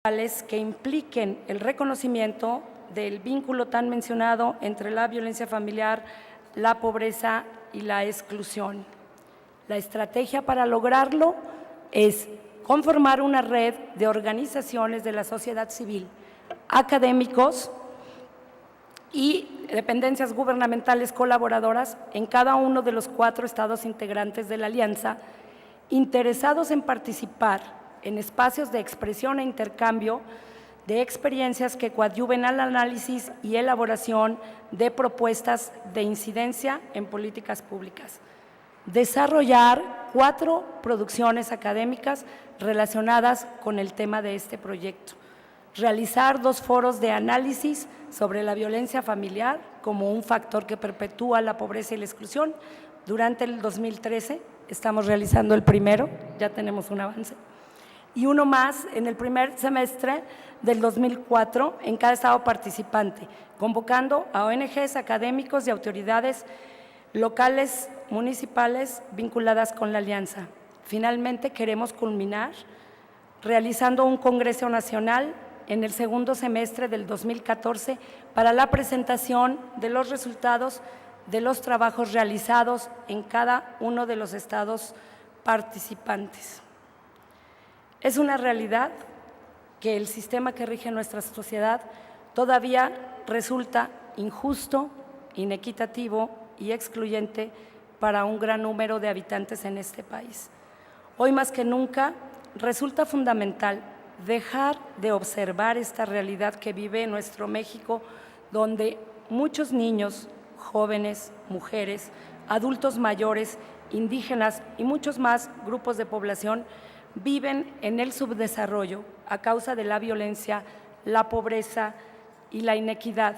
que impliquen el reconocimiento del vínculo tan mencionado entre la violencia familiar, la pobreza y la exclusión. La estrategia para lograrlo es conformar una red de organizaciones de la sociedad civil, académicos y dependencias gubernamentales colaboradoras en cada uno de los 4 estados integrantes de la alianza, interesados en participar en espacios de expresión e intercambio de experiencias que coadyuven al análisis y elaboración de propuestas de incidencia en políticas públicas. Desarrollar 4 producciones académicas relacionadas con el tema de este proyecto. Realizar 2 foros de análisis sobre la violencia familiar como un factor que perpetúa la pobreza y la exclusión. Durante el 2013 estamos realizando el primero, ya tenemos un avance, y uno más en el primer semestre del 2004 en cada estado participante, convocando a ONGs, académicos y autoridades locales, municipales vinculadas con la alianza. Finalmente, queremos culminar realizando un Congreso Nacional en el segundo semestre del 2014 para la presentación de los resultados de los trabajos realizados en cada uno de los estados participantes. Es una realidad que el sistema que rige nuestra sociedad todavía resulta injusto, inequitativo y excluyente para un gran número de habitantes en este país. Hoy más que nunca resulta fundamental dejar de observar esta realidad que vive nuestro México, donde muchos niños, jóvenes, mujeres, adultos mayores, indígenas y muchos más grupos de población viven en el subdesarrollo a causa de la violencia, la pobreza y la inequidad,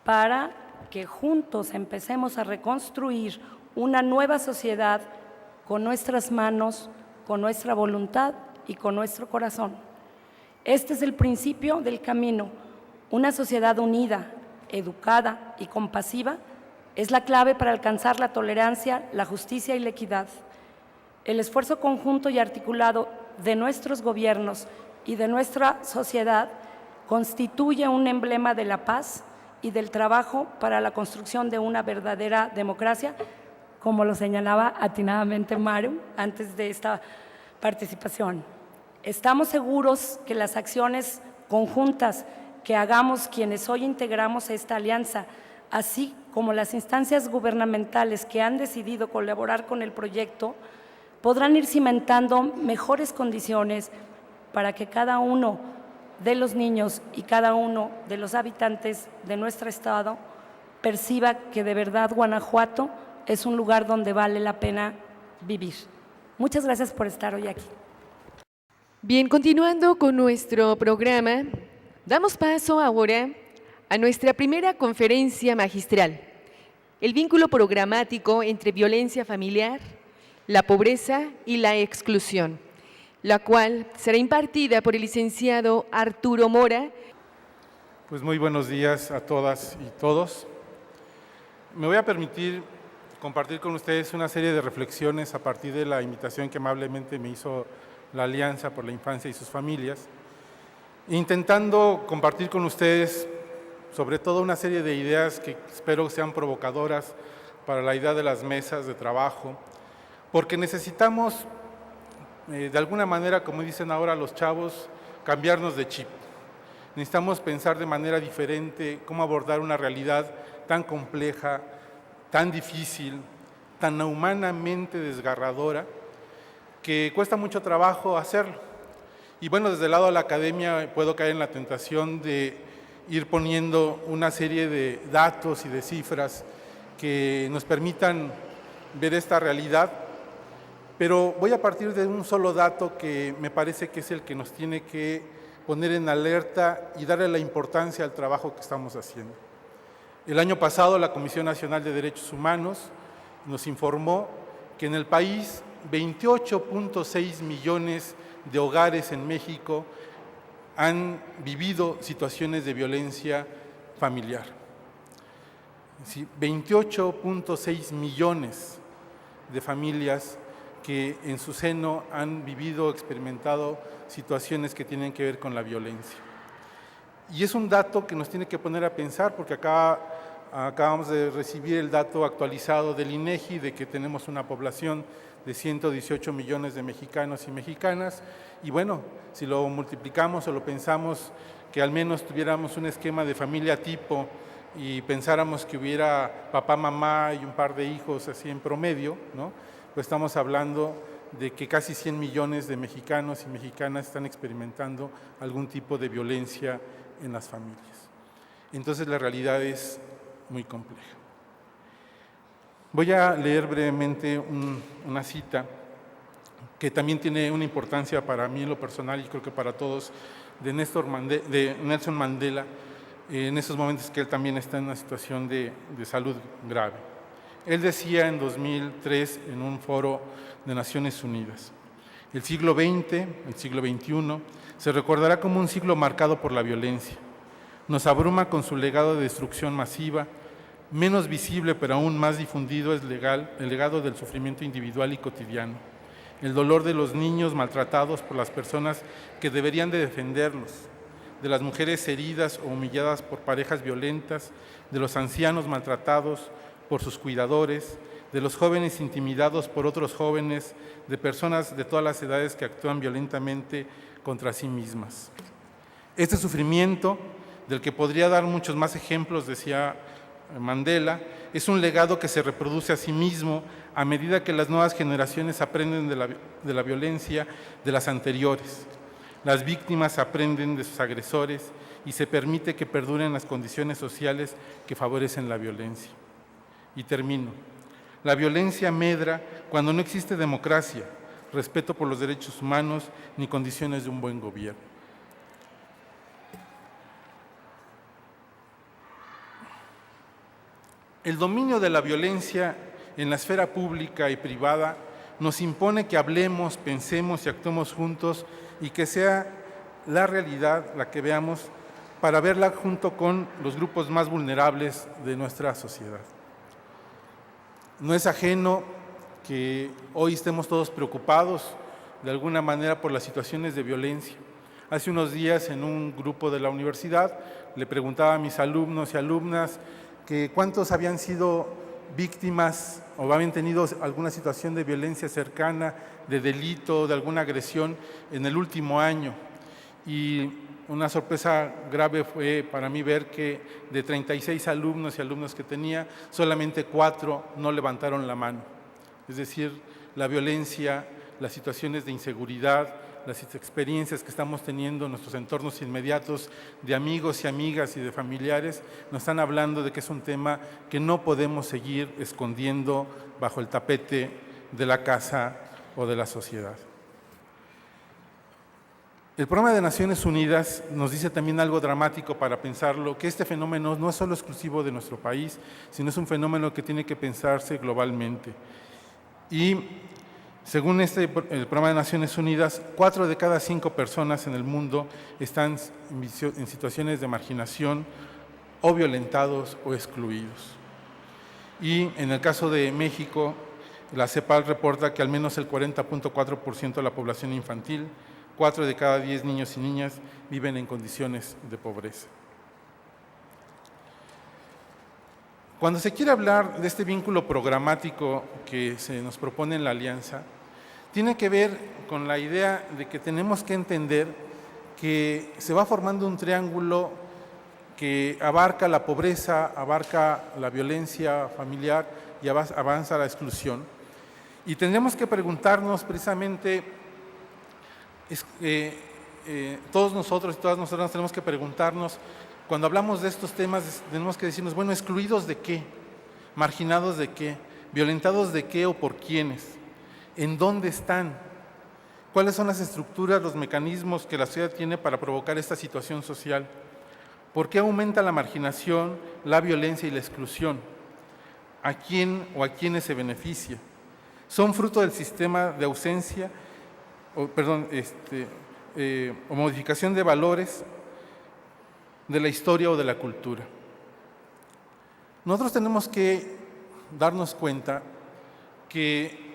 para que juntos empecemos a reconstruir una nueva sociedad con nuestras manos, con nuestra voluntad y con nuestro corazón. Este es el principio del camino. Una sociedad unida, educada y compasiva es la clave para alcanzar la tolerancia, la justicia y la equidad. El esfuerzo conjunto y articulado de nuestros gobiernos y de nuestra sociedad constituye un emblema de la paz y del trabajo para la construcción de una verdadera democracia, como lo señalaba atinadamente Maru antes de esta participación. Estamos seguros que las acciones conjuntas que hagamos quienes hoy integramos esta alianza, así como las instancias gubernamentales que han decidido colaborar con el proyecto, podrán ir cimentando mejores condiciones para que cada uno de los niños y cada uno de los habitantes de nuestro estado perciba que de verdad Guanajuato es un lugar donde vale la pena vivir. Muchas gracias por estar hoy aquí. Bien, continuando con nuestro programa, damos paso ahora a nuestra primera conferencia magistral, el vínculo programático entre violencia familiar, la pobreza y la exclusión, la cual será impartida por el licenciado Arturo Mora. Pues muy buenos días a todas y todos. Me voy a permitir compartir con ustedes una serie de reflexiones a partir de la invitación que amablemente me hizo la Alianza por la Infancia y sus Familias, intentando compartir con ustedes sobre todo una serie de ideas que espero sean provocadoras para la idea de las mesas de trabajo, porque necesitamos, de alguna manera, como dicen ahora los chavos, cambiarnos de chip. Necesitamos pensar de manera diferente cómo abordar una realidad tan compleja, tan difícil, tan humanamente desgarradora, que cuesta mucho trabajo hacerlo. Y bueno, desde el lado de la academia puedo caer en la tentación de ir poniendo una serie de datos y de cifras que nos permitan ver esta realidad, pero voy a partir de un solo dato que me parece que es el que nos tiene que poner en alerta y darle la importancia al trabajo que estamos haciendo. El año pasado la Comisión Nacional de Derechos Humanos nos informó que en el país 28.6 millones de hogares en México han vivido situaciones de violencia familiar. 28.6 millones de familias que en su seno han vivido, experimentado situaciones que tienen que ver con la violencia. Y es un dato que nos tiene que poner a pensar, porque acabamos de recibir el dato actualizado del INEGI de que tenemos una población de 118 millones de mexicanos y mexicanas, y bueno, si lo multiplicamos o lo pensamos que al menos tuviéramos un esquema de familia tipo y pensáramos que hubiera papá, mamá y un par de hijos así en promedio, ¿no? Pues estamos hablando de que casi 100 millones de mexicanos y mexicanas están experimentando algún tipo de violencia en las familias. Entonces la realidad es muy compleja. Voy a leer brevemente una cita que también tiene una importancia para mí en lo personal y creo que para todos, de Nelson Mandela, en esos momentos que él también está en una situación de salud grave. Él decía en 2003 en un foro de Naciones Unidas: el siglo XX, el siglo XXI, se recordará como un siglo marcado por la violencia. Nos abruma con su legado de destrucción masiva. Menos visible pero aún más difundido es el legado del sufrimiento individual y cotidiano. El dolor de los niños maltratados por las personas que deberían de defenderlos, de las mujeres heridas o humilladas por parejas violentas, de los ancianos maltratados por sus cuidadores, de los jóvenes intimidados por otros jóvenes, de personas de todas las edades que actúan violentamente contra sí mismas. Este sufrimiento, del que podría dar muchos más ejemplos, decía Mandela, es un legado que se reproduce a sí mismo a medida que las nuevas generaciones aprenden de la violencia de las anteriores. Las víctimas aprenden de sus agresores y se permite que perduren las condiciones sociales que favorecen la violencia. Y termino. La violencia medra cuando no existe democracia, respeto por los derechos humanos ni condiciones de un buen gobierno. El dominio de la violencia en la esfera pública y privada nos impone que hablemos, pensemos y actuemos juntos y que sea la realidad la que veamos para verla junto con los grupos más vulnerables de nuestra sociedad. No es ajeno que hoy estemos todos preocupados de alguna manera por las situaciones de violencia. Hace unos días en un grupo de la universidad le preguntaba a mis alumnos y alumnas que cuántos habían sido víctimas o habían tenido alguna situación de violencia cercana, de delito, de alguna agresión en el último año. Y una sorpresa grave fue para mí ver que de 36 alumnos y alumnas que tenía, solamente 4 no levantaron la mano. Es decir, la violencia, las situaciones de inseguridad, las experiencias que estamos teniendo en nuestros entornos inmediatos de amigos y amigas y de familiares, nos están hablando de que es un tema que no podemos seguir escondiendo bajo el tapete de la casa o de la sociedad. El Programa de Naciones Unidas nos dice también algo dramático para pensarlo, que este fenómeno no es solo exclusivo de nuestro país, sino es un fenómeno que tiene que pensarse globalmente. Y según el Programa de Naciones Unidas, 4 de cada 5 personas en el mundo están en situaciones de marginación o violentados o excluidos. Y en el caso de México, la CEPAL reporta que al menos el 40.4% de la población infantil, 4 de cada 10 niños y niñas viven en condiciones de pobreza. Cuando se quiere hablar de este vínculo programático que se nos propone en la Alianza, tiene que ver con la idea de que tenemos que entender que se va formando un triángulo que abarca la pobreza, abarca la violencia familiar y avanza la exclusión. Y tendremos que preguntarnos precisamente, todos nosotros y todas nosotras tenemos que preguntarnos, cuando hablamos de estos temas, tenemos que decirnos, bueno, ¿excluidos de qué? ¿Marginados de qué? ¿Violentados de qué o por quiénes? ¿En dónde están? ¿Cuáles son las estructuras, los mecanismos que la sociedad tiene para provocar esta situación social? ¿Por qué aumenta la marginación, la violencia y la exclusión? ¿A quién o a quiénes se beneficia? ¿Son fruto del sistema de ausencia, o modificación de valores, de la historia o de la cultura? Nosotros tenemos que darnos cuenta que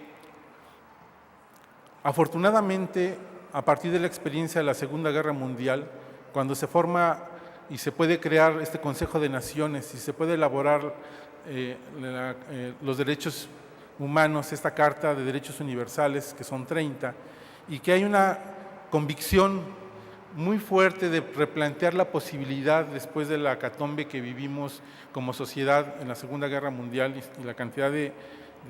Afortunadamente, a partir de la experiencia de la Segunda Guerra Mundial, cuando se forma y se puede crear este Consejo de Naciones y se puede elaborar los derechos humanos, esta Carta de Derechos Universales, que son 30, y que hay una convicción muy fuerte de replantear la posibilidad, después de la hecatombe que vivimos como sociedad en la Segunda Guerra Mundial y la cantidad de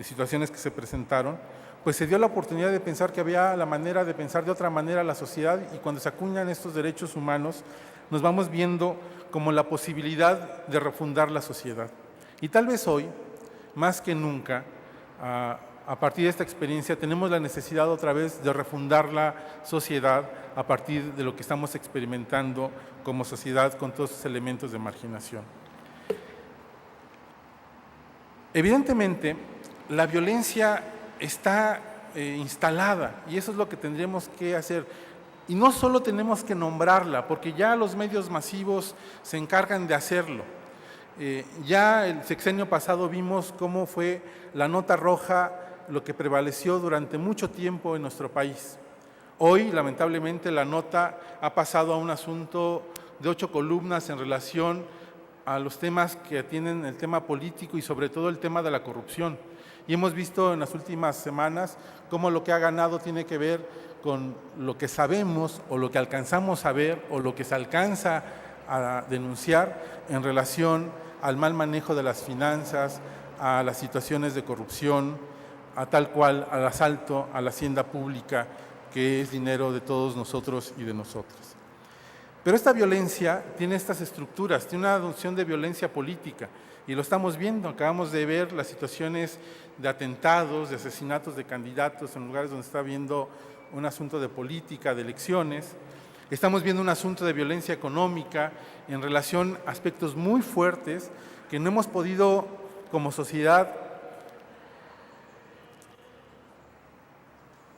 situaciones que se presentaron, pues se dio la oportunidad de pensar que había la manera de pensar de otra manera la sociedad, y cuando se acuñan estos derechos humanos nos vamos viendo como la posibilidad de refundar la sociedad. Y tal vez hoy, más que nunca, a partir de esta experiencia, tenemos la necesidad otra vez de refundar la sociedad a partir de lo que estamos experimentando como sociedad con todos esos elementos de marginación. Evidentemente, la violencia está instalada, y eso es lo que tendremos que hacer. Y no solo tenemos que nombrarla, porque ya los medios masivos se encargan de hacerlo. Ya el sexenio pasado vimos cómo fue la nota roja lo que prevaleció durante mucho tiempo en nuestro país. Hoy, lamentablemente, la nota ha pasado a un asunto de 8 columnas en relación a los temas que atienden el tema político y sobre todo el tema de la corrupción. Y hemos visto en las últimas semanas cómo lo que ha ganado tiene que ver con lo que sabemos o lo que alcanzamos a ver o lo que se alcanza a denunciar en relación al mal manejo de las finanzas, a las situaciones de corrupción, a tal cual al asalto a la hacienda pública, que es dinero de todos nosotros y de nosotras. Pero esta violencia tiene estas estructuras, tiene una noción de violencia política, y lo estamos viendo. Acabamos de ver las situaciones de atentados, de asesinatos de candidatos en lugares donde está habiendo un asunto de política, de elecciones. Estamos viendo un asunto de violencia económica en relación a aspectos muy fuertes que no hemos podido como sociedad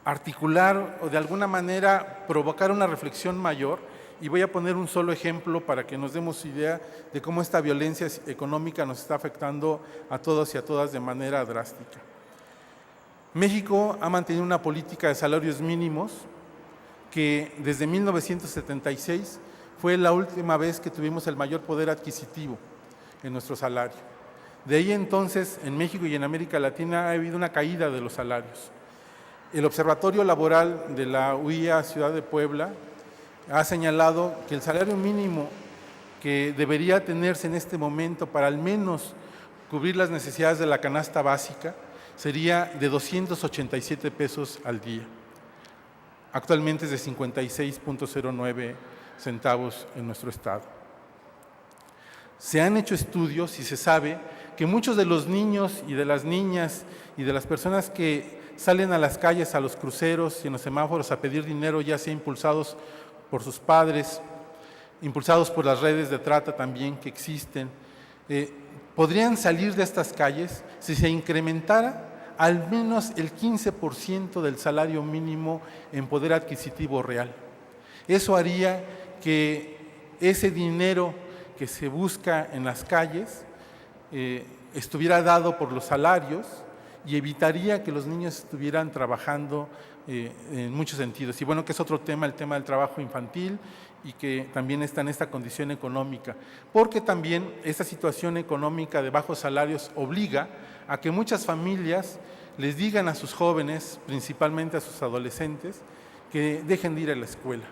articular o de alguna manera provocar una reflexión mayor. Y voy a poner un solo ejemplo para que nos demos idea de cómo esta violencia económica nos está afectando a todos y a todas de manera drástica. México ha mantenido una política de salarios mínimos que desde 1976 fue la última vez que tuvimos el mayor poder adquisitivo en nuestro salario. De ahí entonces, en México y en América Latina ha habido una caída de los salarios. El Observatorio Laboral de la UIA Ciudad de Puebla ha señalado que el salario mínimo que debería tenerse en este momento para al menos cubrir las necesidades de la canasta básica sería de 287 pesos al día. Actualmente es de 56.09 centavos en nuestro estado. Se han hecho estudios y se sabe que muchos de los niños y de las niñas y de las personas que salen a las calles, a los cruceros y en los semáforos a pedir dinero, ya sea impulsados por sus padres, impulsados por las redes de trata también que existen, podrían salir de estas calles si se incrementara al menos el 15% del salario mínimo en poder adquisitivo real. Eso haría que ese dinero que se busca en las calles estuviera dado por los salarios y evitaría que los niños estuvieran trabajando en muchos sentidos. Y bueno, que es otro tema, el tema del trabajo infantil, y que también está en esta condición económica, porque también esta situación económica de bajos salarios obliga a que muchas familias les digan a sus jóvenes, principalmente a sus adolescentes, que dejen de ir a la escuela.